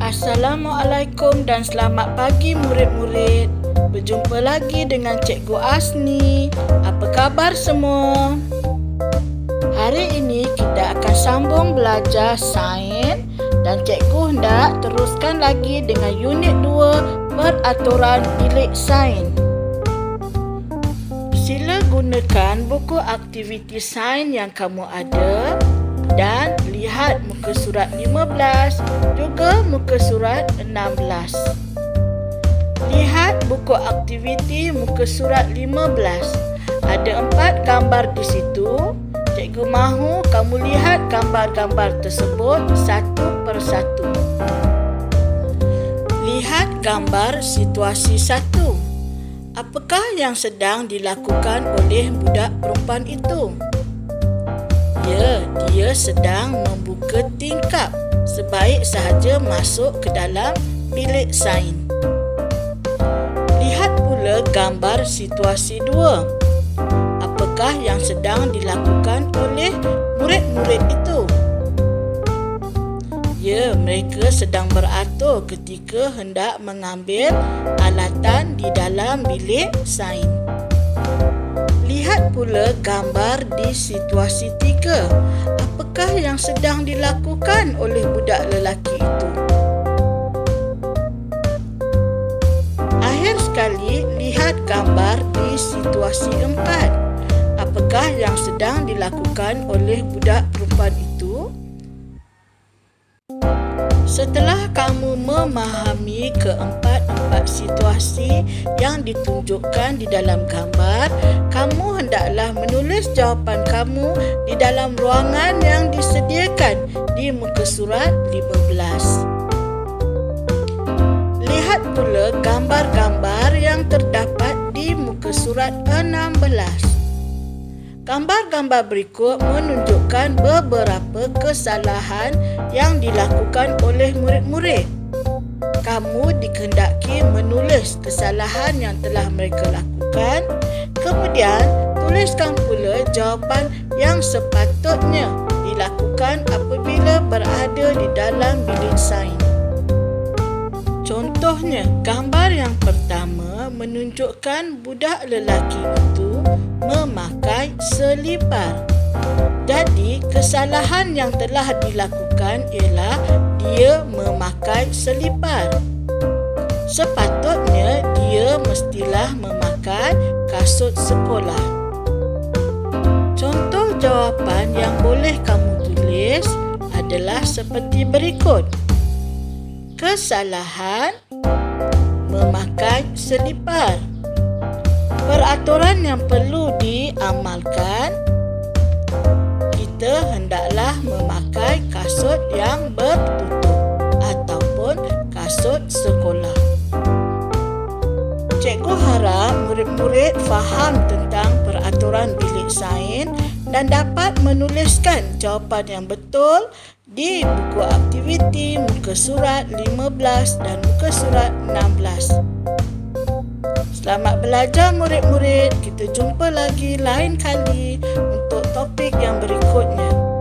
Assalamualaikum dan selamat pagi murid-murid. Berjumpa lagi dengan Cikgu Asni. Apa khabar semua? Hari ini kita akan sambung belajar sains dan cikgu hendak teruskan lagi dengan unit 2 peraturan bilik sains. Sila gunakan buku aktiviti sains yang kamu ada dan lihat muka surat 15 juga muka surat 16. Lihat buku aktiviti muka surat 15. Ada 4 gambar di situ. Cikgu mahu kamu lihat gambar-gambar tersebut satu persatu. Lihat gambar situasi 1. Apakah yang sedang dilakukan oleh budak perempuan itu? Ya, dia sedang membuka tingkap. Sebaik sahaja masuk ke dalam bilik sains. Lihat pula gambar situasi 2. Apakah yang sedang dilakukan oleh murid-murid itu? Ya, mereka sedang beratur ketika hendak mengambil alatan di dalam bilik sains. Lihat pula gambar di situasi 3. Apakah yang sedang dilakukan oleh budak lelaki itu? Akhir sekali, lihat gambar di situasi 4. Apakah yang sedang dilakukan oleh budak perempuan itu? Setelah kamu memahami keempat-empat situasi yang ditunjukkan di dalam gambar, kamu hendaklah menulis jawapan kamu di dalam ruangan yang disediakan di muka surat 15. Lihat pula gambar-gambar yang terdapat di muka surat 16. Gambar-gambar berikut menunjukkan beberapa kesalahan yang dilakukan oleh murid-murid. Kamu dikehendaki menulis kesalahan yang telah mereka lakukan. Kemudian, tuliskan pula jawapan yang sepatutnya dilakukan apabila berada di dalam bilik sains. Contohnya, gambar yang pertama menunjukkan budak lelaki itu memakai selipar. Jadi, kesalahan yang telah dilakukan ialah dia memakai selipar. Sepatutnya dia mestilah memakai kasut sekolah. Contoh jawapan yang boleh kamu tulis adalah seperti berikut. Kesalahan memakai selipar. Peraturan yang perlu diamalkan, kita hendaklah memakai kasut yang bertutup ataupun kasut sekolah. Cikgu harap murid-murid faham tentang peraturan bilik sains dan dapat menuliskan jawapan yang betul di buku aktiviti muka surat 15 dan muka surat 16. Selamat belajar murid-murid. Kita jumpa lagi lain kali untuk topik yang berikutnya.